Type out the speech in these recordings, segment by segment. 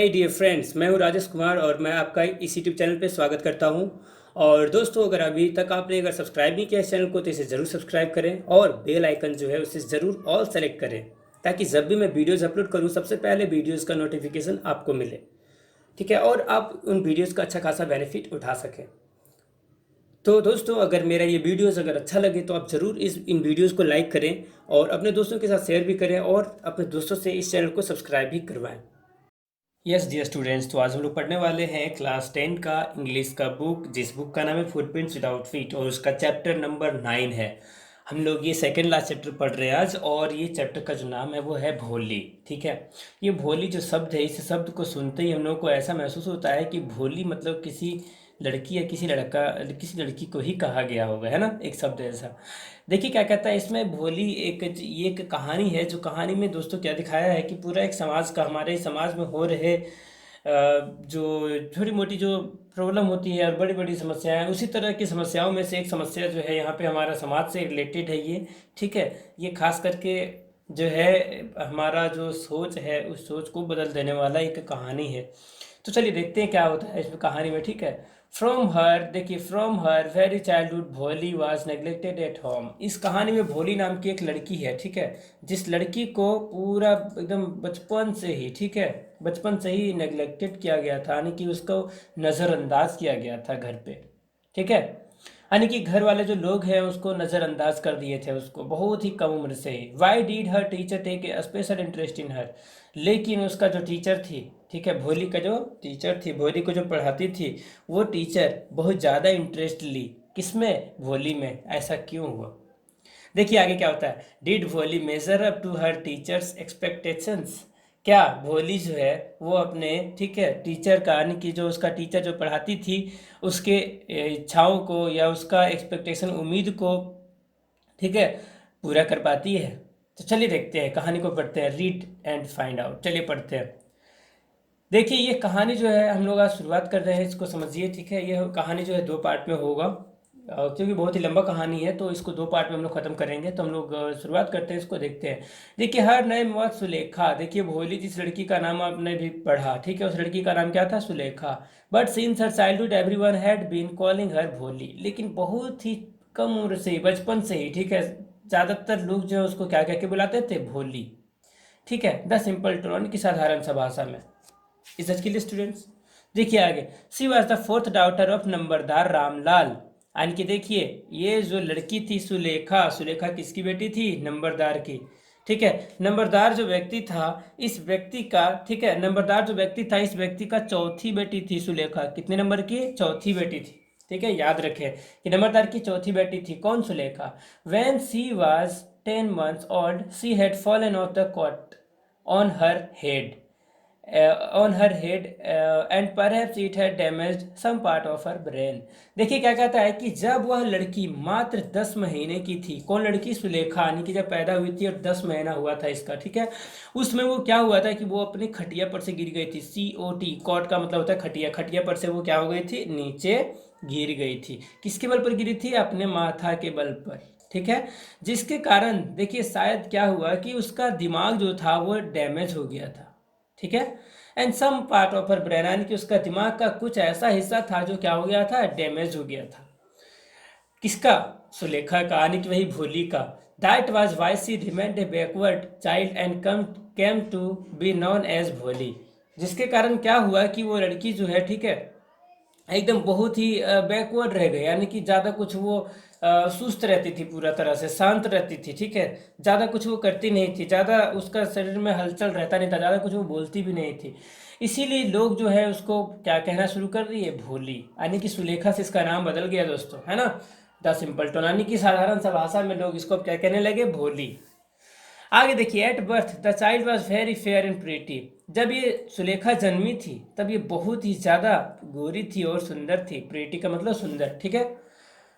हे dear friends, मैं हूं राजेश कुमार और मैं आपका इस यूट्यूब चैनल पे स्वागत करता हूं। और दोस्तों, अगर अभी तक आपने अगर सब्सक्राइब नहीं किया इस चैनल को तो इसे ज़रूर सब्सक्राइब करें और बेल आइकन जो है उसे ज़रूर ऑल सेलेक्ट करें, ताकि जब भी मैं वीडियोज़ अपलोड करूं सबसे पहले वीडियोज़ का नोटिफिकेशन आपको मिले। ठीक है, और आप उन वीडियोज़ का अच्छा खासा बेनिफिट उठा सकें। तो दोस्तों, अगर मेरा ये वीडियोज़ अगर अच्छा लगे तो आप ज़रूर इन वीडियोज़ को लाइक करें और अपने दोस्तों के साथ शेयर भी करें और अपने दोस्तों से इस चैनल को सब्सक्राइब भी करवाएं। यस डियर स्टूडेंट्स, तो आज हम लोग पढ़ने वाले हैं क्लास 10 का इंग्लिश का बुक, जिस बुक का नाम है फुटप्रिंट्स विदाउट फीट और उसका चैप्टर नंबर 9 है। हम लोग ये सेकेंड लास्ट चैप्टर पढ़ रहे हैं आज, और ये चैप्टर का जो नाम है वो है भोली। ठीक है, ये भोली जो शब्द है, इस शब्द को सुनते ही हम लोग को ऐसा महसूस होता है कि भोली मतलब किसी लड़की या किसी लड़का, किसी लड़की को ही कहा गया होगा, है ना, एक शब्द ऐसा। देखिए क्या कहता है इसमें भोली, ये एक कहानी है। जो कहानी में दोस्तों क्या दिखाया है कि पूरा एक समाज का, हमारे समाज में हो रहे जो छोटी मोटी जो प्रॉब्लम होती है और बड़ी बड़ी समस्याएं, उसी तरह की समस्याओं में से एक समस्या जो है यहाँ पे हमारा समाज से रिलेटेड है ये। ठीक है, ये खास करके जो है हमारा जो सोच है उस सोच को बदल देने वाला एक कहानी है। तो चलिए देखते हैं क्या होता है इसमें कहानी में। ठीक है, फ्रॉम हर, देखिए, फ्रॉम हर वेरी चाइल्डहुड भोली वाज नेग्लेक्टेड एट होम। इस कहानी में भोली नाम की एक लड़की है। ठीक है, जिस लड़की को पूरा एकदम बचपन से ही, ठीक है, बचपन से ही नेग्लेक्टेड किया गया था, यानी कि उसको नज़रअंदाज किया गया था घर पे। ठीक है, यानी कि घर वाले जो लोग हैं उसको नज़रअंदाज कर दिए थे, उसको बहुत ही कम उम्र से ही। Why did her teacher take a special interest in her, लेकिन उसका जो टीचर थी, ठीक है, भोली का जो टीचर थी, भोली को जो पढ़ाती थी, वो टीचर बहुत ज़्यादा इंटरेस्ट ली किसमें, भोली में। ऐसा क्यों हुआ, देखिए आगे क्या होता है। Did Bholi measure up to her teacher's expectations, क्या भोली जो है वो अपने, ठीक है, टीचर का, यानी कि जो उसका टीचर जो पढ़ाती थी उसके इच्छाओं को या उसका एक्सपेक्टेशन, उम्मीद को, ठीक है, पूरा कर पाती है। तो चलिए देखते हैं, कहानी को पढ़ते हैं। रीड एंड फाइंड आउट, चलिए पढ़ते हैं। देखिए ये कहानी जो है हम लोग आज शुरुआत कर रहे हैं, इसको समझिए। ठीक है, ये कहानी जो है दो पार्ट में होगा, क्योंकि बहुत ही लंबा कहानी है तो इसको दो पार्ट में हम लोग ख़त्म करेंगे। तो हम लोग शुरुआत करते हैं, इसको देखते हैं। देखिए, हर नेम वाज सुलेखा। देखिए भोली जिस लड़की का नाम आपने भी पढ़ा, ठीक है, उस लड़की का नाम क्या था, Sulekha. But since her childhood everyone had been calling her Bholi, लेकिन बहुत ही कम उम्र से ही, बचपन से ही, ठीक है, ज़्यादातर लोग जो है उसको क्या कह के बुलाते थे, भोली। ठीक है, द सिंपल टोन की साधारण सा भाषा में। इस के लिए स्टूडेंट्स देखिए आगे। She was the fourth daughter of नंबरदार रामलाल, यानी कि देखिए ये जो लड़की थी सुलेखा, सुलेखा किसकी बेटी थी, नंबरदार की। ठीक है, नंबरदार जो व्यक्ति था, इस व्यक्ति का, ठीक है, नंबरदार जो व्यक्ति था इस व्यक्ति का चौथी बेटी थी सुलेखा। कितने नंबर की, चौथी बेटी थी। ठीक है, याद रखें कि नंबरदार की चौथी बेटी थी कौन, Sulekha. When she was 10 months old she had fallen off the cot on her head, and perhaps it had damaged some part of her brain। देखिए क्या कहता है कि जब वह लड़की मात्र 10 महीने की थी, कौन लड़की, सुलेखा, यानी कि जब पैदा हुई थी और 10 महीना हुआ था इसका, ठीक है, उसमें वो क्या हुआ था कि वो अपनी खटिया पर से गिर गई थी। COT, कॉट का मतलब होता है खटिया, खटिया पर से वो क्या हो गई थी, नीचे गिर गई थी। किसके बल पर गिरी थी, अपने माथा के बल पर। ठीक है, जिसके कारण देखिए शायद क्या हुआ कि उसका दिमाग जो था वो डैमेज हो गया था। ठीक है, and some part of her brain, यानी कि उसका दिमाग का कुछ ऐसा हिस्सा था जो क्या हो गया था, डैमेज हो गया था। किसका, सुलेखा का, यानी कि वही भोली का। That was why she remained a backward child and came to be known as Bholi, जिसके कारण क्या हुआ कि वो लड़की जो है, ठीक है, एकदम बहुत ही बैकवर्ड रह गई, यानी कि ज़्यादा कुछ वो सुस्त रहती थी, पूरा तरह से शांत रहती थी। ठीक है, ज़्यादा कुछ वो करती नहीं थी, ज़्यादा उसका शरीर में हलचल रहता नहीं था, ज़्यादा कुछ वो बोलती भी नहीं थी। इसीलिए लोग जो है उसको क्या कहना शुरू कर दिए, भोली, यानी कि सुलेखा से इसका नाम बदल गया दोस्तों, है ना। द सिंपल टोन, यानी कि साधारण सा भाषा में लोग इसको क्या कहने लगे, भोली। आगे देखिए, at birth the child was very fair and pretty. जब ये सुलेखा जन्मी थी तब ये बहुत ही ज़्यादा गोरी थी और सुंदर थी। प्रीटी का मतलब सुंदर, ठीक है,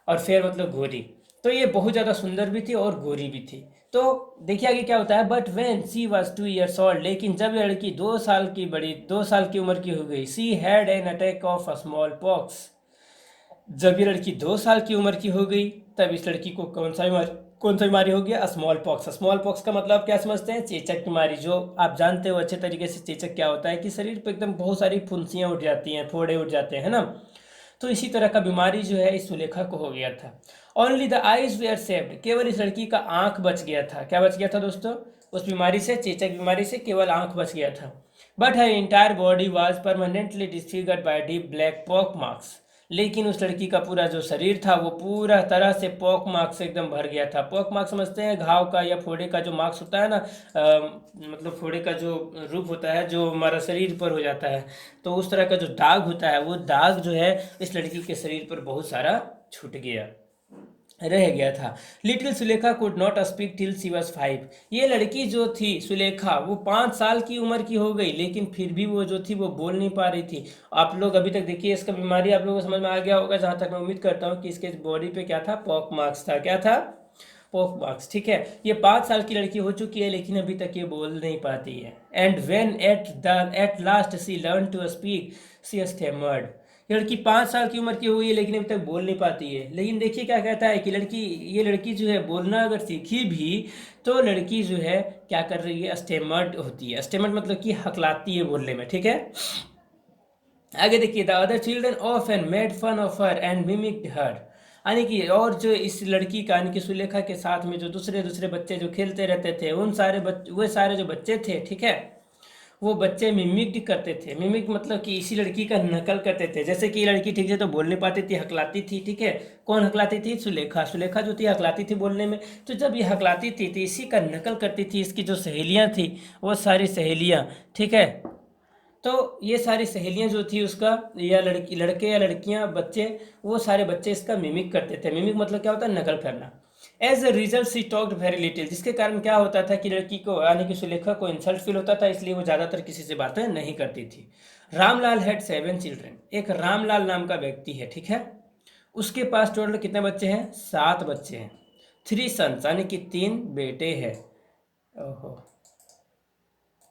और फेयर मतलब गोरी। तो ये बहुत ज़्यादा सुंदर भी थी और गोरी भी थी। तो देखिए आगे क्या होता है। But when she was 2 years old, लेकिन जब ये लड़की 2 साल की बड़ी, 2 साल की उम्र की हो गई, she had an attack of a small pox. जब ये लड़की 2 साल की उम्र की हो गई तब इस लड़की को कौन सा बीमारी हो गया? Small pox. स्मॉल पॉक्स का मतलब क्या समझते हैं? चेचक बीमारी, जो आप जानते हो अच्छे तरीके से। चेचक क्या होता है कि शरीर पर एकदम बहुत सारी फुंसियाँ उठ जाती हैं, फोड़े उठ जाते हैं, है ना। तो इसी तरह का बीमारी जो है इस सुलेखा को हो गया था। Only the eyes were saved, केवल इस लड़की का आंख बच गया था। क्या बच गया था दोस्तों? उस बीमारी से, चेचक बीमारी से केवल आंख बच गया था। But her entire body was permanently disfigured by deep black pock marks. लेकिन उस लड़की का पूरा जो शरीर था वो पूरा तरह से पॉक मार्क्स से एकदम भर गया था। पॉक मार्क्स समझते हैं? घाव का या फोड़े का जो मार्क्स होता है ना, मतलब फोड़े का जो रूप होता है जो हमारा शरीर पर हो जाता है, तो उस तरह का जो दाग होता है, वो दाग जो है इस लड़की के शरीर पर बहुत सारा छूट गया, रह गया था। Little Sulekha could not speak till she was 5। ये लड़की जो थी सुलेखा, वो 5 साल की उम्र की हो गई, लेकिन फिर भी वो जो थी वो बोल नहीं पा रही थी। आप लोग अभी तक देखिए, इसका बीमारी आप लोगों को समझ में आ गया होगा, जहाँ तक मैं उम्मीद करता हूँ कि इसके बॉडी पे क्या था? पॉक मार्क्स था। क्या था? Pock marks. ठीक है, ये 5 साल की लड़की हो चुकी है, लेकिन अभी तक ये बोल नहीं पाती है। And when at last she learn to speak she stammered. लड़की 5 साल की उम्र की हुई है, लेकिन अभी तक बोल नहीं पाती है। लेकिन देखिए क्या कहता है कि ये लड़की जो है बोलना अगर सीखी भी, तो लड़की जो है क्या कर रही है? स्टेमर्ड होती है। स्टेमर्ड मतलब कि हकलाती है बोलने में। ठीक है, आगे देखिए, the other children of and made fun of her and mimicked her. यानी कि और जो इस लड़की का, यानी कि सुलेखा के साथ में जो दूसरे दूसरे बच्चे जो खेलते रहते थे, उन सारे वे सारे जो बच्चे थे, ठीक है, वो बच्चे मिमिक्ड करते थे। मिमिक मतलब कि इसी लड़की का नकल करते थे। जैसे कि ये लड़की ठीक से तो बोल नहीं पाती थी, हकलाती थी। ठीक है, कौन हकलाती थी? सुलेखा। सुलेखा जो थी हकलाती थी बोलने में। तो जब ये हकलाती थी तो इसी का नकल करती थी इसकी जो सहेलियाँ थी, वो सारी सहेलियाँ। ठीक है, तो ये सारी सहेलियां जो थी उसका, या लड़के या लड़कियां, बच्चे, वो सारे बच्चे इसका मिमिक करते थे। मिमिक मतलब क्या होता है? नकल करना। As a result she talked very little, जिसके कारण क्या होता था कि लड़की को, यानी कि सुलेखा को इंसल्ट फील होता था, इसलिए वो ज़्यादातर किसी से बातें नहीं करती थी। Ramlal had 7 children. एक रामलाल नाम का व्यक्ति है, ठीक है, उसके पास टोटल कितने बच्चे हैं? 7 बच्चे हैं। 3 सन्स, यानी कि 3 बेटे हैं। ओहो,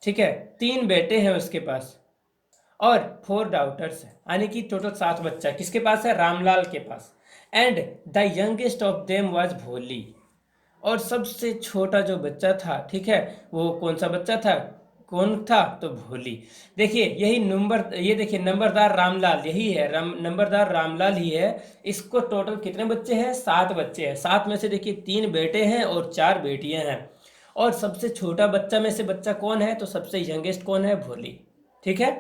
ठीक है, 3 बेटे हैं उसके पास, और 4 डाउटर्स है, यानी कि टोटल 7 बच्चा किसके पास है? रामलाल के पास। And the youngest of them was Bholi. और सबसे छोटा जो बच्चा था, ठीक है, वो कौन सा बच्चा था? कौन था? तो भोली। देखिए यही नंबर, ये देखिए नंबरदार रामलाल, यही है नंबरदार रामलाल ही है। इसको टोटल कितने बच्चे हैं? 7 बच्चे हैं। 7 में से देखिए 3 बेटे हैं और 4 बेटियां हैं। और सबसे छोटा बच्चा में से बच्चा कौन है? तो सबसे यंगेस्ट कौन है? भोली। ठीक है,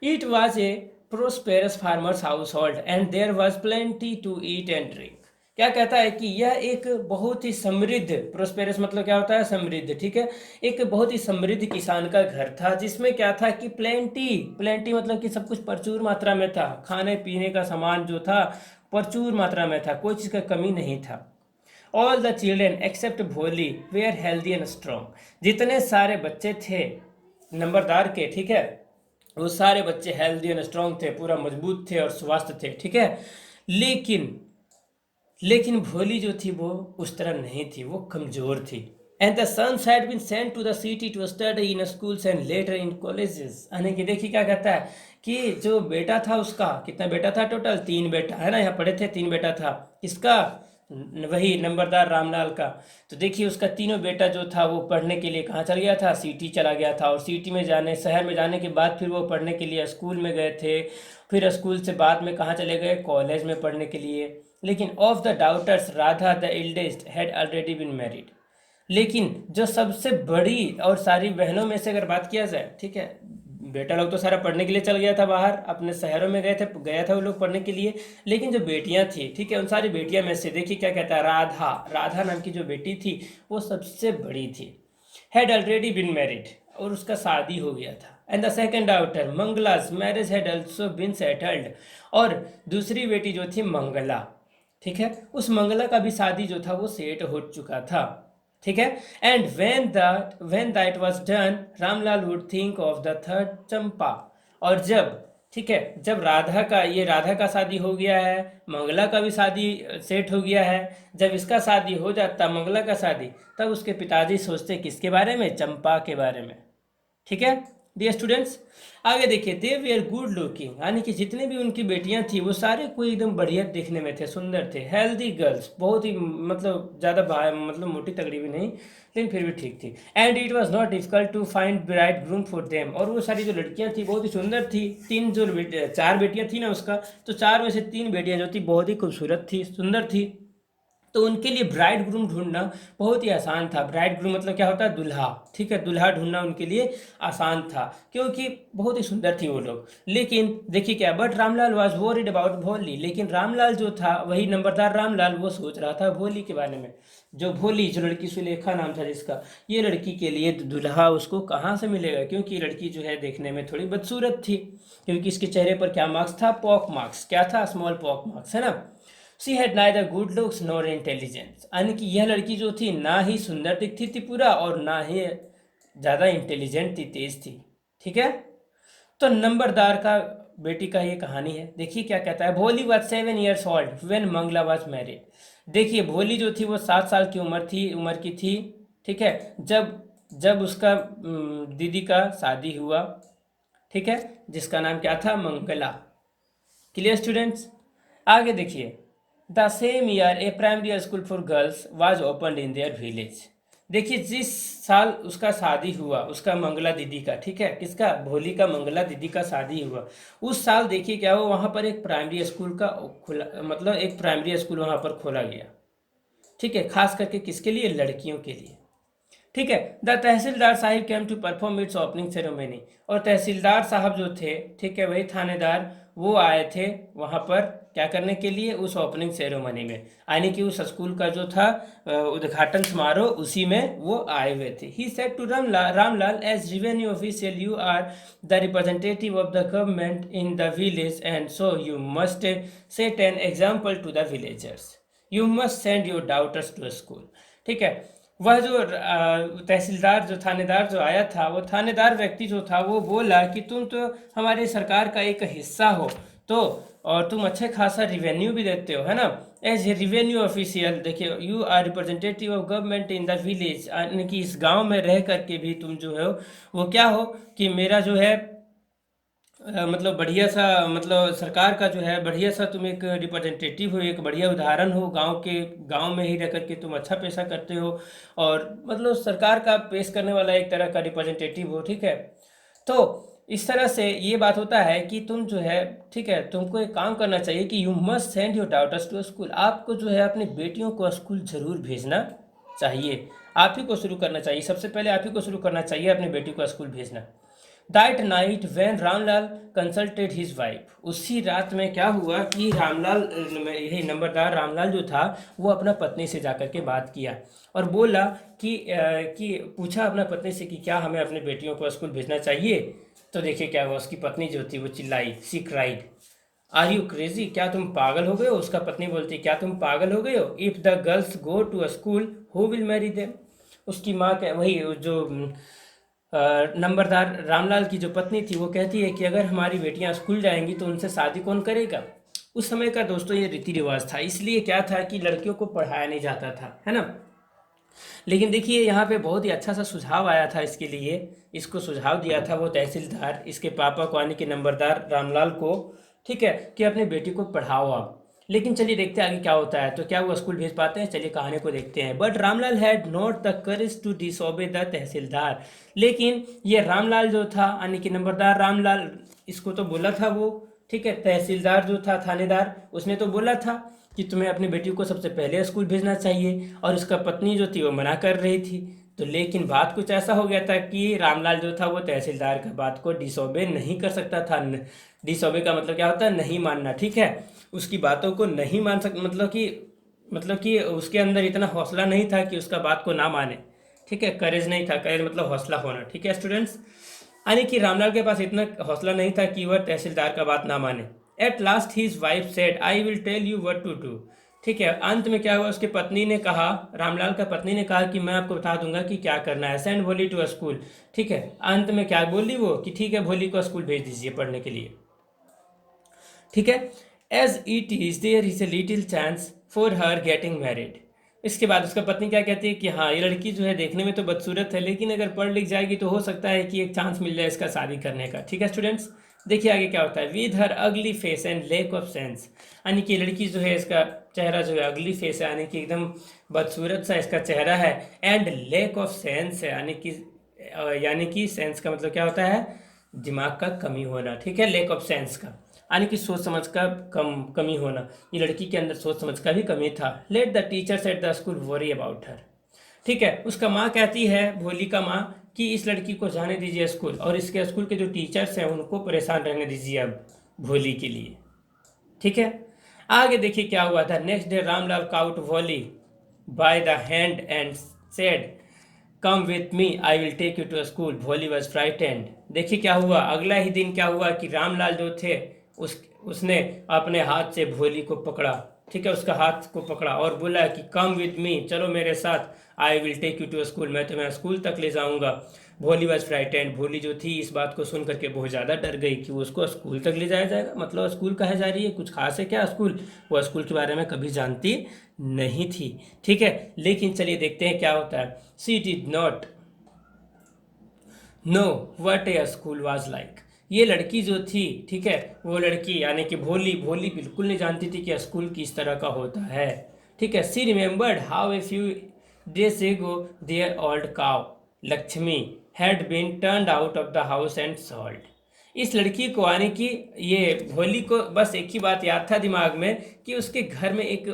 it was a prosperous farmer's हाउस होल्ड and there was plenty to eat and drink. क्या कहता है कि यह एक बहुत ही समृद्ध, प्रोस्पेरस मतलब क्या होता है? समृद्ध। ठीक है, एक बहुत ही समृद्ध किसान का घर था, जिसमें क्या था कि प्लेंटी, प्लेंटी मतलब कि सब कुछ प्रचुर मात्रा में था। खाने पीने का सामान जो था प्रचुर मात्रा में था, कोई चीज़ का कमी नहीं था। ऑल द चिल्ड्रेन एक्सेप्ट भोली वेयर हेल्दी एंड स्ट्रॉन्ग। जितने सारे बच्चे थे नंबरदार के, ठीक है, वो सारे बच्चे हेल्दी एंड स्ट्रांग थे, पूरा मजबूत थे और स्वस्थ थे। ठीक है, लेकिन लेकिन भोली जो थी वो उस तरह नहीं थी, वो कमजोर थी। And the sons had been sent to the city to study in schools and later in colleges. यानी कि देखिए क्या कहता है कि जो बेटा था उसका, कितना बेटा था? टोटल 3 बेटा है ना, यहाँ पढ़े थे 3 बेटा था इसका, वही नंबरदार रामलाल का। तो देखिए उसका तीनों बेटा जो था वो पढ़ने के लिए कहाँ चल गया था? सिटी चला गया था। और सिटी में जाने, शहर में जाने के बाद फिर वो पढ़ने के लिए स्कूल में गए थे। फिर स्कूल से बाद में कहाँ चले गए? कॉलेज में पढ़ने के लिए। लेकिन of the daughters Radha the eldest had already been married. लेकिन जो सबसे बड़ी और सारी बहनों में से अगर बात किया जाए, ठीक है, बेटा लोग तो सारा पढ़ने के लिए चल गया था बाहर, अपने शहरों में गया था वो लोग पढ़ने के लिए। लेकिन जो बेटियां थी, ठीक है, उन सारी बेटियां में से देखिए क्या कहता है, राधा, राधा नाम की जो बेटी थी वो सबसे बड़ी थी। हैड ऑलरेडी बीन मैरिड, और उसका शादी हो गया था। And the second daughter Mangla's marriage had also been settled. और दूसरी बेटी जो थी मंगला, ठीक है, उस मंगला का भी शादी जो था वो सेट हो चुका था। ठीक है, and when that was done Ramlal would think of the third Champa. और जब, ठीक है, जब राधा का शादी हो गया है, मंगला का भी शादी सेट हो गया है, जब इसका शादी हो जाता, मंगला का शादी, तब उसके पिताजी सोचते किसके बारे में? चंपा के बारे में। ठीक है, डियर स्टूडेंट्स, आगे देखिए, दे वेयर गुड लुकिंग, यानी कि जितने भी उनकी बेटियां थी वो सारे कोई एकदम बढ़िया दिखने में थे, सुंदर थे। हेल्दी गर्ल्स, बहुत ही मतलब ज़्यादा मतलब मोटी तगड़ी भी नहीं, लेकिन फिर भी ठीक थी। And it was not difficult to find bride groom for them, और वो सारी जो लड़कियां थी बहुत ही सुंदर थी। चार बेटियां थी ना उसका, तो चार में से तीन बेटियां जो थी बहुत ही खूबसूरत थी, सुंदर थी। तो उनके लिए ब्राइड ग्रूम ढूंढना बहुत ही आसान था। ब्राइड ग्रूम मतलब क्या होता है, दूल्हा, ठीक है, दूल्हा ढूंढना उनके लिए आसान था, क्योंकि बहुत ही सुंदर थी वो लोग। लेकिन देखिए क्या, but Ramlal was worried about भोली, लेकिन रामलाल जो था, वही नंबरदार रामलाल, वो सोच रहा था भोली के बारे में। जो भोली, जो लड़की सुलेखा नाम था जिसका, ये लड़की के लिए दूल्हा उसको कहाँ से मिलेगा, क्योंकि लड़की जो है देखने में थोड़ी बदसूरत थी, क्योंकि इसके चेहरे पर क्या मार्क्स था, पॉक मार्क्स, क्या था, स्मॉल पॉक मार्क्स, है ना। She had neither good looks nor intelligence, यानी कि यह लड़की जो थी ना ही सुंदर दिखती थी पूरा, और ना ही ज़्यादा इंटेलिजेंट थी, तेज थी, ठीक है। तो नंबरदार का बेटी का ये कहानी है। देखिए क्या कहता है, Bholi was 7 years old when Mangala was married. देखिए भोली जो थी वो 7 साल की उम्र की थी, ठीक है, जब जब उसका दीदी का शादी हुआ, ठीक है, जिसका नाम क्या था, मंगला। क्लियर स्टूडेंट्स, आगे देखिए, the same year A primary school for girls was opened in their village. देखिए जिस साल उसका शादी हुआ, उसका मंगला दीदी का, ठीक है, किसका, भोली का मंगला दीदी का शादी हुआ, उस साल देखिए क्या हुआ, वहाँ पर एक प्राइमरी स्कूल का खुला, मतलब एक प्राइमरी स्कूल वहाँ पर खोला गया, ठीक है, खास करके किसके लिए, लड़कियों के लिए, ठीक है। The tehsildar sahib came to perform its opening ceremony, और तहसीलदार साहब जो थे, ठीक है, वही थानेदार, वो आए थे वहाँ पर क्या करने के लिए, उस ओपनिंग सेरेमनी में, यानी कि उस स्कूल का जो था उद्घाटन समारोह, उसी में वो आए हुए थे। He said to Ramlal, as revenue official you are the representative of the government in the village, and so you must set an example to the villagers, you must send your daughters to school, ठीक है। वह जो तहसीलदार, जो थानेदार जो आया था, वो थानेदार व्यक्ति जो था, वो बोला कि तुम तो हमारी सरकार का एक हिस्सा हो, तो और तुम अच्छे खासा रिवेन्यू भी देते हो, है ना। एज ए रिवेन्यू ऑफिशियल, देखिए, you are representative of government in the village, यानी कि इस गांव में रह करके भी तुम जो है वो क्या हो, कि मेरा जो है मतलब बढ़िया सा, मतलब सरकार का जो है बढ़िया सा तुम एक रिप्रेजेंटेटिव हो, एक बढ़िया उदाहरण हो, गांव में ही रह करके तुम अच्छा पैसा करते हो, और मतलब सरकार का पेश करने वाला एक तरह का रिप्रेजेंटेटिव हो, ठीक है। तो इस तरह से ये बात होता है कि तुम जो है, ठीक है, तुमको एक काम करना चाहिए कि you must send your daughters to school, आपको जो है अपनी बेटियों को स्कूल जरूर भेजना चाहिए, आप ही को शुरू करना चाहिए, सबसे पहले आप ही को शुरू करना चाहिए अपनी बेटी को स्कूल भेजना। That night when Ramlal consulted his wife, उसी रात में क्या हुआ कि रामलाल, यही नंबरदार रामलाल जो था, वो अपना पत्नी से जाकर के बात किया और बोला कि पूछा अपना पत्नी से कि क्या हमें अपने बेटियों को स्कूल भेजना चाहिए। तो देखिए क्या हुआ, उसकी पत्नी जो थी वो चिल्लाई, सी क्राइड, आर यू क्रेजी, क्या तुम पागल हो गए हो। उसका पत्नी बोलती, क्या तुम पागल हो गए हो, if the girls go to school who will marry them. उसकी माँ, वही जो नंबरदार रामलाल की जो पत्नी थी, वो कहती है कि अगर हमारी बेटियां स्कूल जाएंगी तो उनसे शादी कौन करेगा। उस समय का दोस्तों ये रीति रिवाज था, इसलिए क्या था कि लड़कियों को पढ़ाया नहीं जाता था, है ना। लेकिन देखिए यहाँ पे बहुत ही अच्छा सा सुझाव आया था इसके लिए, इसको सुझाव दिया था वो तहसीलदार, इसके पापा को, यानी कि नंबरदार रामलाल को, ठीक है, कि अपनी बेटी को पढ़ाओ आप। लेकिन चलिए देखते हैं आगे क्या होता है, तो क्या वो स्कूल भेज पाते हैं, चलिए कहानी को देखते हैं। But Ramlal had not the courage to disobey the tehsildar, लेकिन ये रामलाल जो था, यानी कि नंबरदार रामलाल, इसको तो बोला था वो, ठीक है, तहसीलदार जो था, थानेदार, उसने तो बोला था कि तुम्हें अपनी बेटी को सबसे पहले स्कूल भेजना चाहिए, और उसका पत्नी जो थी वो मना कर रही थी। तो लेकिन बात कुछ ऐसा हो गया था कि रामलाल जो था वो तहसीलदार की बात को डिसोबे नहीं कर सकता था। डिसोबे का मतलब क्या होता है, नहीं मानना, ठीक है, उसकी बातों को नहीं मान सक, मतलब कि उसके अंदर इतना हौसला नहीं था कि उसका बात को ना माने, ठीक है, करेज नहीं था, करेज मतलब हौसला होना, ठीक है स्टूडेंट्स, यानी कि रामलाल के पास इतना हौसला नहीं था कि वह तहसीलदार का बात ना माने। At last his wife said, I will tell you what to do, ठीक है, अंत में क्या हुआ, उसकी पत्नी ने कहा, रामलाल का पत्नी ने कहा कि मैं आपको बता दूंगा कि क्या करना है, सेंड भोली टू स्कूल, ठीक है। अंत में क्या बोली वो, कि ठीक है, भोली को स्कूल भेज दीजिए पढ़ने के लिए, ठीक है। As it is there is a little chance for her getting married, इसके बाद उसका पत्नी क्या कहती है कि हाँ, ये लड़की जो है देखने में तो बदसूरत है, लेकिन अगर पढ़ लिख जाएगी तो हो सकता है कि एक चांस मिल जाए इसका शादी करने का। ठीक है स्टूडेंट्स, देखिए आगे क्या होता है। With her ugly face and lack of sense, यानी कि लड़की जो है इसका चेहरा जो है अगली फेस है, यानी कि एकदम बदसूरत सा इसका चेहरा है, एंड लैक ऑफ सेंस है, यानी कि सेंस का मतलब क्या होता है, दिमाग का कमी होना। ठीक है, लैक ऑफ सेंस का यानी कि सोच समझ का कमी होना। ये लड़की के अंदर सोच समझ का भी कमी था। Let the teachers at the school worry about her. ठीक है, उसका माँ कहती है, भोली का माँ, कि इस लड़की को जाने दीजिए स्कूल, और इसके स्कूल के जो टीचर्स हैं उनको परेशान रहने दीजिए अब भोली के लिए। ठीक है, आगे देखिए क्या हुआ था। Next day Ramlal caught Bholi by the hand and said, come with me, I will take you to school. Bholi was frightened. देखिए क्या हुआ, अगला ही दिन क्या हुआ कि रामलाल जो थे उसने अपने हाथ से भोली को पकड़ा। ठीक है, उसका हाथ को पकड़ा और बोला कि कम विद मी, चलो मेरे साथ, I will take you to school, मैं तुम्हें स्कूल तक ले जाऊंगा। भोली वॉज फ्राइटेंड। भोली जो थी इस बात को सुन करके बहुत ज़्यादा डर गई कि उसको स्कूल तक ले जाया जाएगा, मतलब स्कूल कहाँ जा रही है, कुछ खास है क्या स्कूल, वो स्कूल के बारे में कभी जानती नहीं थी। ठीक है, लेकिन चलिए देखते हैं क्या होता है। She did not know what A school was like. ये लड़की जो थी, ठीक है, वो लड़की यानी कि भोली भोली बिल्कुल नहीं जानती थी कि स्कूल किस तरह का होता है। ठीक है, she remembered how a few days ago their old cow Lakshmi had been turned out of the house and sold. इस लड़की को यानी कि ये भोली को बस एक ही बात याद था दिमाग में कि उसके घर में एक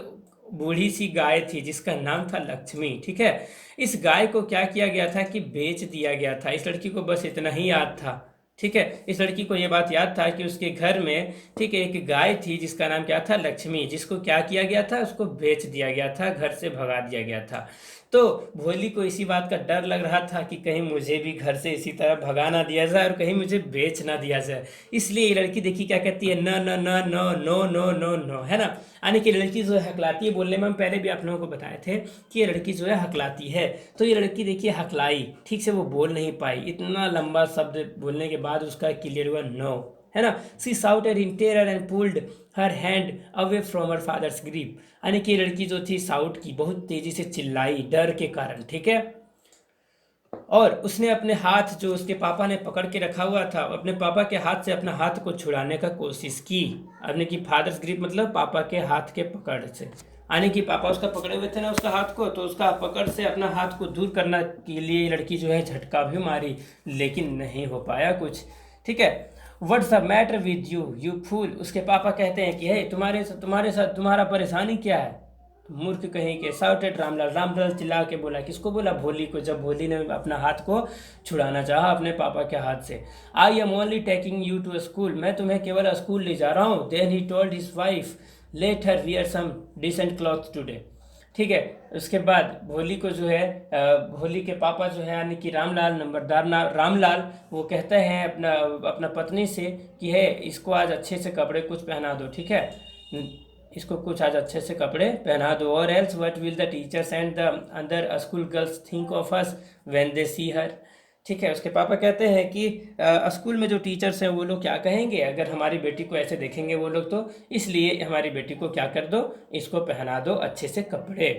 बूढ़ी सी गाय थी जिसका नाम था लक्ष्मी। ठीक है, इस गाय को क्या किया गया था कि बेच दिया गया था। इस लड़की को बस इतना ही याद था। ठीक है, इस लड़की को यह बात याद था कि उसके घर में, ठीक है, एक गाय थी जिसका नाम क्या था, लक्ष्मी, जिसको क्या किया गया था, उसको बेच दिया गया था, घर से भगा दिया गया था। तो भोली को इसी बात का डर लग रहा था कि कहीं मुझे भी घर से इसी तरह भगा ना दिया जाए और कहीं मुझे बेच ना दिया जाए। इसलिए ये लड़की देखी क्या कहती है, न न न no no no no no, है ना, यानी कि लड़की जो है हकलाती है। बोलने में हम पहले भी आप लोगों को बताए थे कि ये लड़की जो है हकलाती है। तो ये लड़की देखिए हकलाई, ठीक से वो बोल नहीं पाई, इतना लंबा शब्द बोलने के बाद उसका क्लियर हुआ नो, है ना। She shouted in terror and pulled her hand away from her father's grip, यानी कि लड़की जो थी साउट की, बहुत तेजी से चिल्लाई डर के कारण। ठीक है, और उसने अपने हाथ जो उसके पापा ने पकड़ के रखा हुआ था, अपने पापा के हाथ से अपना हाथ को छुड़ाने का कोशिश की। यानी कि फादर्स ग्रिप मतलब पापा के हाथ के पकड़ से, यानी कि पापा उसका पकड़े हुए थे ना उसका हाथ को, तो उसका पकड़ से अपना हाथ को दूर करने के लिए लड़की जो है झटका भी मारी, लेकिन नहीं हो पाया कुछ। ठीक है, what's the matter with you you fool. उसके पापा कहते हैं कि हे, तुम्हारे साथ तुम्हारा परेशानी क्या है, मूर्ख कहीं के। साउटेड रामलाल, रामलाल चिल्ला के बोला, किसको बोला, भोली को, जब भोली ने अपना हाथ को छुड़ाना चाहा अपने पापा के हाथ से। I am only taking you to school, मैं तुम्हें केवल स्कूल ले जा रहा हूँ। Then he told his wife, let her wear some decent cloth today. ठीक है, उसके बाद भोली को जो है भोली के पापा जो है यानी कि रामलाल, नंबरदार रामलाल, वो कहते हैं अपना अपना पत्नी से कि है, इसको आज अच्छे से कपड़े कुछ पहना दो। ठीक है, इसको कुछ आज अच्छे से कपड़े पहना दो, और else what will the teachers and the other school girls think of us when they see her. ठीक है, उसके पापा कहते हैं कि स्कूल में जो टीचर्स हैं वो लोग क्या कहेंगे अगर हमारी बेटी को ऐसे देखेंगे वो लोग, तो इसलिए हमारी बेटी को क्या कर दो, इसको पहना दो अच्छे से कपड़े।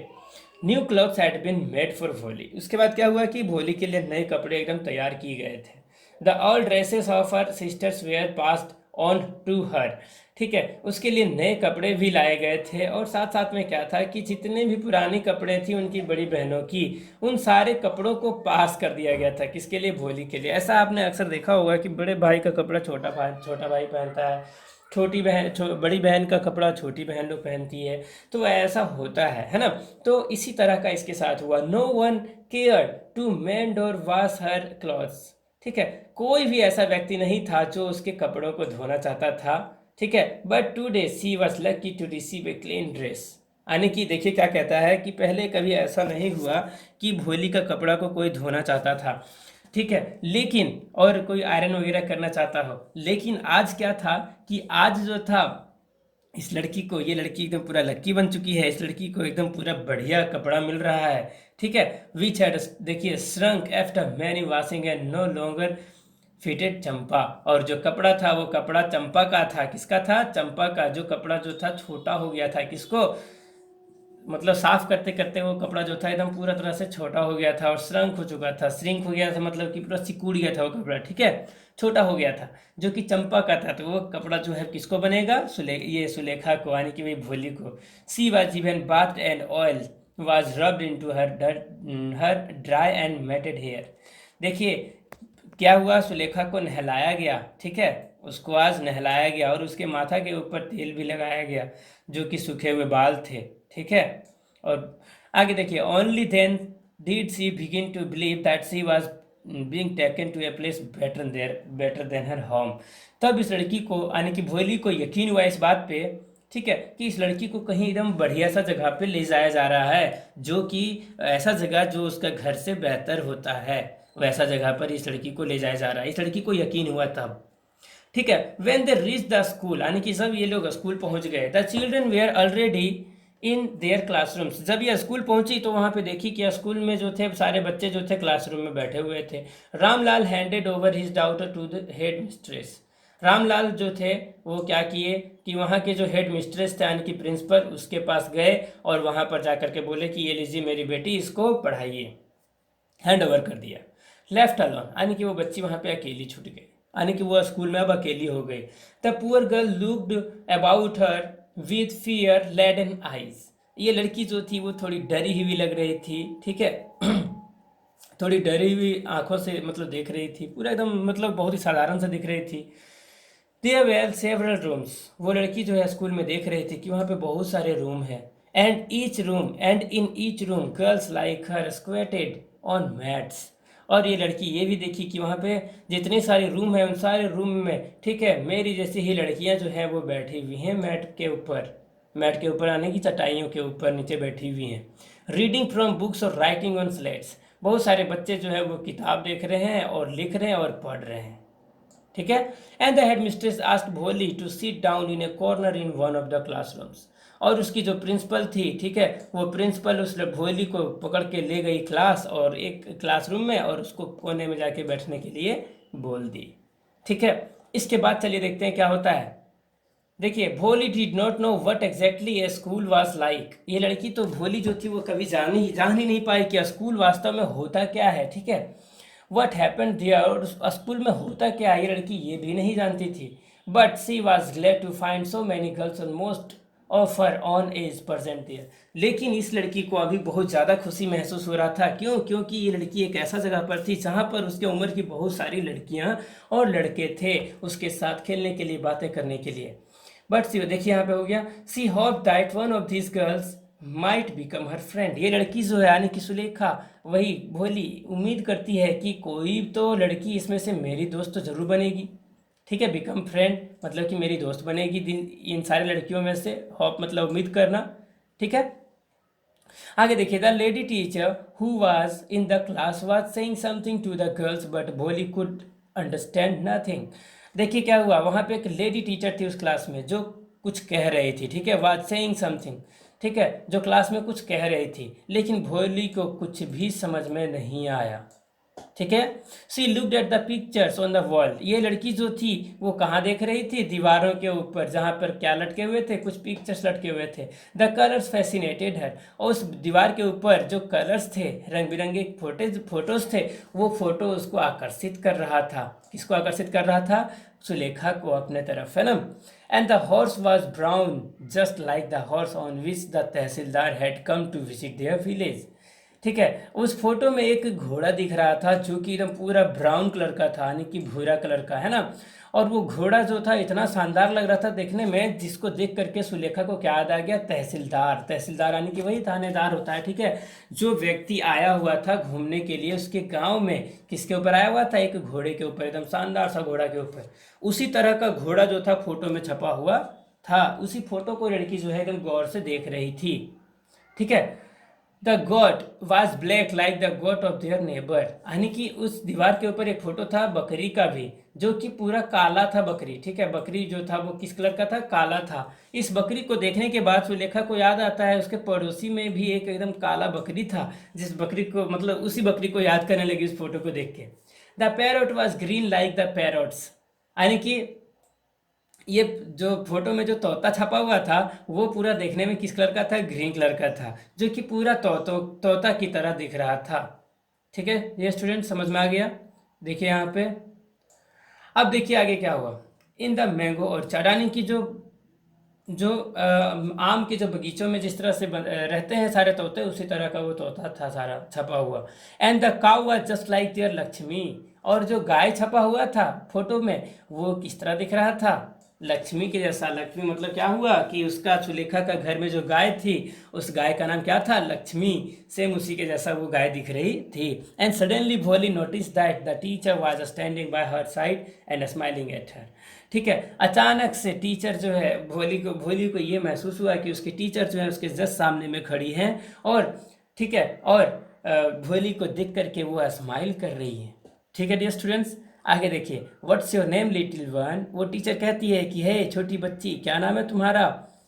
New clothes had been made for Bholi. उसके बाद क्या हुआ कि भोली के लिए नए कपड़े एकदम तैयार किए गए थे। The all dresses of her sisters were passed on to her. ठीक है, उसके लिए नए कपड़े भी लाए गए थे, और साथ साथ में क्या था कि जितने भी पुराने कपड़े थी उनकी बड़ी बहनों की, उन सारे कपड़ों को पास कर दिया गया था। किसके लिए, भोली के लिए। ऐसा आपने अक्सर देखा होगा कि बड़े भाई का कपड़ा छोटा भाई पहनता है, बड़ी बहन का कपड़ा छोटी बहन लोग पहनती है, तो ऐसा होता है ना। तो इसी तरह का इसके साथ हुआ। No one care to mend और वॉश हर क्लॉथ्स। ठीक है, कोई भी ऐसा व्यक्ति नहीं था जो उसके कपड़ों को धोना चाहता था। ठीक है, but today she was lucky to receive a clean dress. यानी कि देखिए क्या कहता है कि पहले कभी ऐसा नहीं हुआ कि भोली का कपड़ा को कोई धोना चाहता था, ठीक है, लेकिन और कोई आयरन वगैरह करना चाहता हो, लेकिन आज क्या था कि आज जो था इस लड़की को, ये लड़की एकदम पूरा लक्की बन चुकी है, इस लड़की को एकदम पूरा बढ़िया कपड़ा मिल रहा है। ठीक है, विच हैड, देखिए, shrunk after many washing and no longer fitted Champa. और जो कपड़ा था वो कपड़ा चंपा का था। किसका था, चंपा का। जो कपड़ा जो था छोटा हो गया था, किसको, मतलब साफ करते करते वो कपड़ा जो था एकदम पूरा तरह से छोटा हो गया था और श्रंक हो चुका था। श्रिंक हो गया था मतलब कि पूरा सिकुड़ गया था वो कपड़ा, ठीक है, छोटा हो गया था, जो कि चंपा का था। तो वो कपड़ा जो है किसको बनेगा, ये सुलेखा को, यानी कि वही भोली को। She was even bath and oil was rubbed into her dry and matted hair. देखिए क्या हुआ, सुलेखा को नहलाया गया, ठीक है, उसको आज नहलाया गया और उसके माथा के ऊपर तेल भी लगाया गया जो कि सूखे हुए बाल थे, ठीक है। और आगे देखिए, only then did she begin to believe that she was being taken to a place better than her home. तब इस लड़की को, यानी कि भोली को, यकीन हुआ इस बात पे, ठीक है, कि इस लड़की को कहीं एकदम बढ़िया सा जगह पे ले जाया जा रहा है, जो कि ऐसा जगह जो उसका घर से बेहतर होता है, वैसा जगह पर इस लड़की को ले जाया जा रहा है। इस लड़की को यकीन हुआ तब, ठीक है। When they reach the school, यानी कि जब ये लोग स्कूल पहुंच गए, the children were already in their classrooms. जब ये स्कूल पहुंची तो वहां पे देखी कि स्कूल में जो थे सारे बच्चे जो थे क्लासरूम में बैठे हुए थे। Ramlal handed over his daughter to the head mistress. Ramlal जो थे वो क्या किए कि वहाँ के जो हेड मिस्ट्रेस थे, यानी कि प्रिंसिपल, उसके पास गए और वहाँ पर जाकर के बोले कि ये लीजिए मेरी बेटी, इसको पढ़ाइए। हैंड ओवर कर दिया। लेफ्ट अलोन, यानी कि वो बच्ची वहाँ पे अकेली छूट गई, यानी कि वो स्कूल में अब अकेली हो गई। The poor girl looked about her with fear laden eyes. ये लड़की जो थी वो थोड़ी डरी हुई लग रही थी, ठीक है थोड़ी डरी हुई आंखों से मतलब देख रही थी, पूरा एकदम मतलब बहुत ही साधारण सा दिख रही थी। There were several rooms. वो लड़की जो है स्कूल में देख रही थी कि वहाँ पे बहुत सारे रूम हैं। And in each room girls like her squatted on mats. और ये लड़की ये भी देखी कि वहाँ पे जितने सारे रूम हैं उन सारे रूम में, ठीक है, मेरी जैसी ही लड़कियाँ जो हैं वो बैठी हुई हैं मैट के ऊपर आने की चटाइयों के ऊपर नीचे बैठी हुई हैं। रीडिंग फ्रॉम बुक्स और राइटिंग ऑन स्लेट्स। बहुत सारे बच्चे जो है वो किताब देख रहे हैं और लिख रहे हैं और पढ़ रहे हैं, ठीक है। And the head mistress asked Bholi to sit down in a corner in one of the classrooms. और उसकी जो प्रिंसिपल थी, ठीक है, वो प्रिंसिपल उस भोली को पकड़ के ले गई क्लास और एक क्लासरूम में, और उसको कोने में जाके बैठने के लिए बोल दी, ठीक है। इसके बाद चलिए देखते हैं क्या होता है। देखिए, भोली did not know what exactly A school was like. ये लड़की तो भोली जो थी वो कभी जान ही नहीं पाई कि स्कूल वास्तव में होता क्या है, ठीक है। व्हाट हैपेंड देयर, और स्कूल में होता क्या है ये लड़की ये भी नहीं जानती थी। But she was glad to find so many girls almost of her own age present there. लेकिन इस लड़की को अभी बहुत ज़्यादा खुशी महसूस हो रहा था। क्यों? क्योंकि ये लड़की एक ऐसा जगह पर थी जहाँ पर उसके उम्र की बहुत सारी लड़कियाँ और लड़के थे उसके साथ खेलने के लिए, बातें करने के लिए। बट सी, देखिए यहाँ पे हो गया, she hope that one of this girls might become her friend. ये लड़की जो है यानी कि सुलेखा, वही भोली, उम्मीद करती है कि कोई तो लड़की इसमें से मेरी दोस्त तो जरूर बनेगी, ठीक है। बिकम फ्रेंड मतलब कि मेरी दोस्त बनेगी इन सारी लड़कियों में से। होप मतलब उम्मीद करना, ठीक है। आगे देखिए, the lady teacher who was in the class was saying something to the girls but Bholi could understand nothing. देखिए क्या हुआ, वहाँ पे एक लेडी टीचर थी उस क्लास में जो कुछ कह रही थी, ठीक है, वाज सेइंग समथिंग, ठीक है, जो क्लास में कुछ कह रही थी, लेकिन भोली को कुछ भी समझ में नहीं आया, ठीक है। She looked at the pictures on the wall. ये लड़की जो थी वो कहाँ देख रही थी, दीवारों के ऊपर, जहाँ पर क्या लटके हुए थे, कुछ पिक्चर्स लटके हुए थे। द कलर्स फैसिनेटेड हर। और उस दीवार के ऊपर जो कलर्स थे, रंग बिरंगे फोटोज थे, वो फोटो उसको आकर्षित कर रहा था। किसको आकर्षित कर रहा था? सुलेखा को अपने तरफ, है ना। And the horse was brown just like the horse on which the tahsildar had come to visit their village. ठीक है, उस फोटो में एक घोड़ा दिख रहा था जो कि एकदम पूरा ब्राउन कलर का था, यानी कि भूरा कलर का, है ना। और वो घोड़ा जो था इतना शानदार लग रहा था देखने में, जिसको देख करके सुलेखा को क्या याद आ गया? तहसीलदार। तहसीलदार यानी कि वही थानेदार होता है, ठीक है। जो व्यक्ति आया हुआ था घूमने के लिए उसके गांव में, किसके ऊपर आया हुआ था? एक घोड़े के ऊपर, एकदम शानदार सा घोड़ा के ऊपर। उसी तरह का घोड़ा जो था फोटो में छपा हुआ था। उसी फोटो को लड़की जो है एकदम गौर से देख रही थी, ठीक है। The goat was black like the goat of their neighbour. यानी कि उस दीवार के ऊपर एक फोटो था बकरी का भी, जो कि पूरा काला था बकरी, ठीक है। बकरी जो था वो किस कलर का था? काला था। इस बकरी को देखने के बाद सुलेखा को याद आता है उसके पड़ोसी में भी एक एकदम काला बकरी था, जिस बकरी को मतलब उसी बकरी को याद करने लगी उस फोटो को देख के। The parrot was green like the parrots. यानी कि ये जो फोटो में जो तोता छपा हुआ था वो पूरा देखने में किस कलर का था, ग्रीन कलर का था, जो कि पूरा तोता की तरह दिख रहा था। ठीक है, ये स्टूडेंट समझ में आ गया। देखिए यहाँ पे, अब देखिए आगे क्या हुआ। इन द मैंगो ऑर्चर्ड, यानी कि जो जो आम के जो बगीचों में जिस तरह से रहते हैं सारे तोते, उसी तरह का वो तोता था सारा छपा हुआ। And the cow was just like their Lakshmi, और जो गाय छपा हुआ था फोटो में वो किस तरह दिख रहा था, लक्ष्मी के जैसा। लक्ष्मी मतलब क्या हुआ कि उसका सुलेखा का घर में जो गाय थी उस गाय का नाम क्या था, लक्ष्मी। सेम उसी के जैसा वो गाय दिख रही थी। एंड सडनली भोली notice that the teacher was standing bye her side and smiling at her. ठीक है, अचानक से टीचर जो है, भोली को ये महसूस हुआ कि उसकी टीचर जो है उसके जस्ट सामने में खड़ी हैं, और ठीक है, और भोली को देख करके वो स्माइल कर रही है। ठीक है डियर स्टूडेंट्स, आगे देखिए। What's your name little one, वो टीचर कहती है कि हे छोटी बच्ची, क्या नाम है तुम्हारा।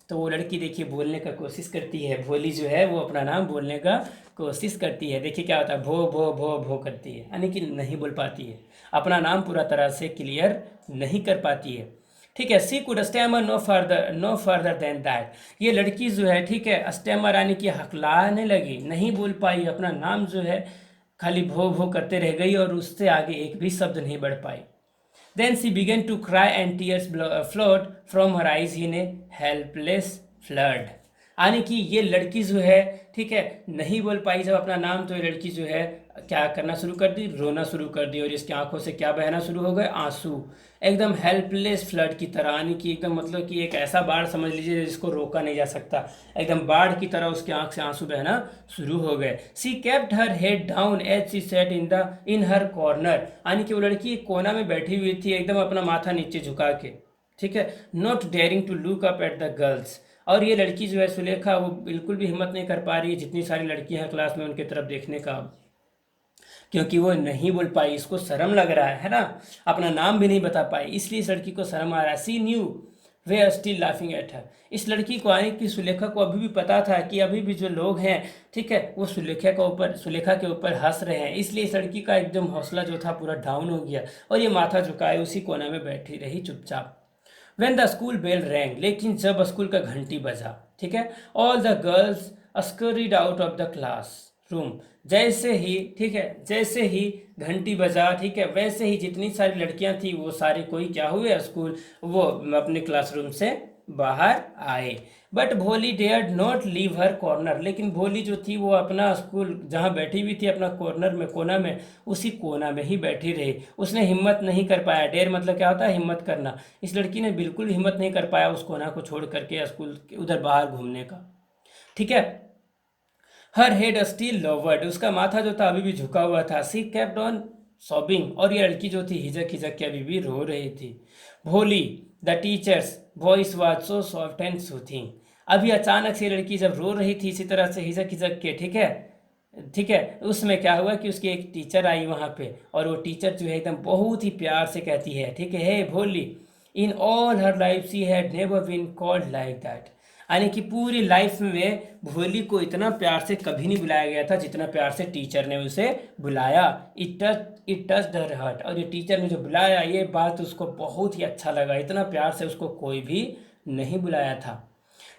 तो वो लड़की देखिए बोलने का कोशिश करती है, भोली जो है वो अपना नाम बोलने का कोशिश करती है। देखिए क्या होता है, भो भो भो भो करती है, यानी कि नहीं बोल पाती है, अपना नाम पूरा तरह से क्लियर नहीं कर पाती है। ठीक है, she could stammer no further than that, ये लड़की जो है, ठीक है, स्टैमर यानी कि हकलाने लगी, नहीं बोल पाई, अपना नाम जो है खाली भो भो करते रह गई और उससे आगे एक भी शब्द नहीं बढ़ पाई। Then she began to cry and tears float from her eyes in a helpless flood, यानी कि ये लड़की जो है, ठीक है, नहीं बोल पाई जब अपना नाम, तो ये लड़की जो है क्या करना शुरू कर दी, रोना शुरू कर दी, और इसकी आंखों से क्या बहना शुरू हो गए, आंसू, एकदम हेल्पलेस फ्लड की तरह, यानी कि एकदम मतलब कि एक ऐसा बाढ़ समझ लीजिए जिसको रोका नहीं जा सकता, एकदम बाढ़ की तरह उसकी आंख से आंसू बहना शुरू हो गए। She kept her head down as she sat in her corner, यानी कि वो लड़की एक कोना में बैठी हुई थी एकदम अपना माथा नीचे झुका के। ठीक है, not daring to look up at the girls, और ये लड़की जो है सुलेखा, वो बिल्कुल भी हिम्मत नहीं कर पा रही है जितनी सारी लड़कियां हैं क्लास में उनकी तरफ देखने का, क्योंकि वो नहीं बोल पाई, इसको शर्म लग रहा है ना, अपना नाम भी नहीं बता पाई, इसलिए इस लड़की को शर्म आ रहा है। She knew we are still laughing at her, इस लड़की को, आने की सुलेखा को अभी भी पता था कि अभी भी जो लोग हैं, ठीक है, वो सुलेखा के ऊपर हंस रहे हैं, इसलिए इस लड़की का एकदम हौसला जो था पूरा डाउन हो गया, और ये माथा झुकाए उसी कोना में बैठी रही चुपचाप। When the school bell rang, लेकिन जब स्कूल का घंटी बजा, ठीक है, all the girls scurried out of the classroom, जैसे ही, ठीक है, जैसे ही घंटी बजा, ठीक है, वैसे ही जितनी सारी लड़कियां थी वो सारी कोई क्या हुए, स्कूल वो अपने क्लासरूम से बाहर आए। बट भोली dared not leave her corner, लेकिन भोली जो थी वो अपना स्कूल जहाँ बैठी हुई थी अपना कॉर्नर में, कोना में, उसी कोना में ही बैठी रही। उसने हिम्मत नहीं कर पाया, डेयर मतलब क्या होता है, हिम्मत करना, इस लड़की ने बिल्कुल हिम्मत नहीं कर पाया उस कोना को छोड़ करके स्कूल उधर बाहर घूमने का। ठीक है, हर हेड स्टिल लोवर्ड, उसका माथा जो था अभी भी झुका हुआ था। सी केप्ट ऑन सॉबिंग, और ये लड़की जो थी हिचक हिचक के अभी भी रो रही थी। भोली the teachers voice was so soft and soothing, अभी अचानक से लड़की जब रो रही थी इसी तरह से हिचक हिचक के, ठीक है, ठीक है, उसमें क्या हुआ कि उसकी एक टीचर आई वहाँ पे, और वो टीचर जो है एकदम बहुत ही प्यार से कहती है, ठीक है, हे Bholi, in all her life she had never been called like that, यानी कि पूरी लाइफ में भोली को इतना प्यार से कभी नहीं बुलाया गया था जितना प्यार से टीचर ने उसे बुलाया। इट टच हर हार्ट, और ये टीचर ने जो बुलाया ये बात उसको बहुत ही अच्छा लगा, इतना प्यार से उसको कोई भी नहीं बुलाया था।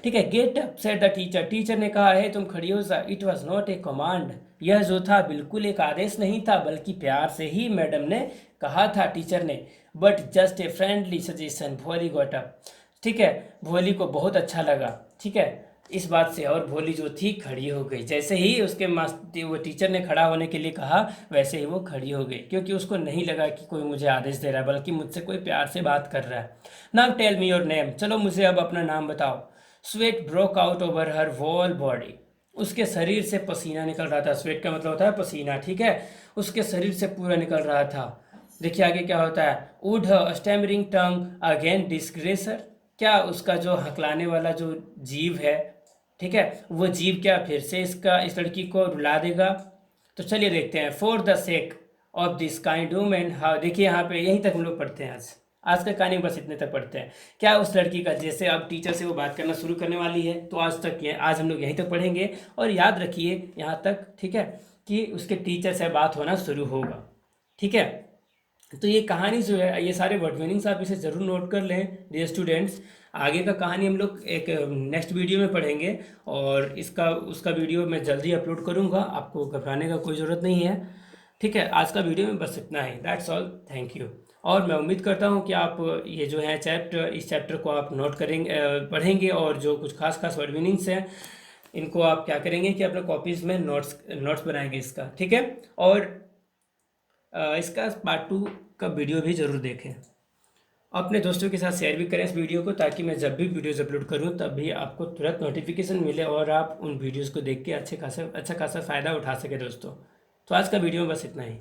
ठीक है, get up said the teacher, teacher ने कहा है तुम खड़ी हो जा। It was not a command, यह जो था बिल्कुल एक आदेश नहीं था, बल्कि प्यार से ही मैडम ने कहा था, टीचर ने, but just a friendly suggestion. भोली गॉट अप, ठीक है, भोली को बहुत अच्छा लगा, ठीक है, इस बात से, और भोली जो थी खड़ी हो गई, जैसे ही उसके वो टीचर ने खड़ा होने के लिए कहा वैसे ही वो खड़ी हो गई, क्योंकि उसको नहीं लगा कि कोई मुझे आदेश दे रहा है, बल्कि मुझसे कोई प्यार से बात कर रहा है। Now tell me your name, चलो मुझे अब अपना नाम बताओ। Sweat broke out over her whole body, उसके शरीर से पसीना निकल रहा था, स्वेट का मतलब होता है पसीना, ठीक है, उसके शरीर से पूरा निकल रहा था। देखिए आगे क्या होता है, वुड स्टैमरिंग टंग अगेन डिस्ग्रेसर, क्या उसका जो हकलाने वाला जो जीव है, ठीक है, वो जीव क्या फिर से इस लड़की को रुला देगा। तो चलिए देखते हैं। For the sake of this kind women how, देखिए यहाँ पे यहीं तक हम लोग पढ़ते हैं, आज का कहानी बस इतने तक पढ़ते हैं। क्या उस लड़की का, जैसे अब टीचर से वो बात करना शुरू करने वाली है, तो आज हम लोग यहीं तक पढ़ेंगे, और याद रखिए यहाँ तक, ठीक है, कि उसके टीचर से बात होना शुरू होगा। ठीक है, तो ये कहानी जो है, ये सारे वर्ड मीनिंग्स आप इसे ज़रूर नोट कर लें डियर स्टूडेंट्स। आगे का कहानी हम लोग एक नेक्स्ट वीडियो में पढ़ेंगे, और इसका उसका वीडियो मैं जल्दी अपलोड करूँगा, आपको घबराने का कोई ज़रूरत नहीं है। ठीक है, आज का वीडियो में बस इतना ही। That's all, thank you. और मैं उम्मीद करता हूँ कि आप ये जो है इस चैप्टर को आप नोट करेंगे, पढ़ेंगे, और जो कुछ खास खास वर्ड मीनिंग्स हैं इनको आप क्या करेंगे कि अपने कॉपीज़ में नोट्स नोट्स बनाएंगे इसका। ठीक है, और इसका पार्ट 2 का वीडियो भी ज़रूर देखें। अपने दोस्तों के साथ शेयर भी करें इस वीडियो को, ताकि मैं जब भी वीडियोस अपलोड करूं तब भी आपको तुरंत नोटिफिकेशन मिले और आप उन वीडियोस को देख के अच्छा खासा फ़ायदा उठा सके दोस्तों। तो आज का वीडियो में बस इतना ही।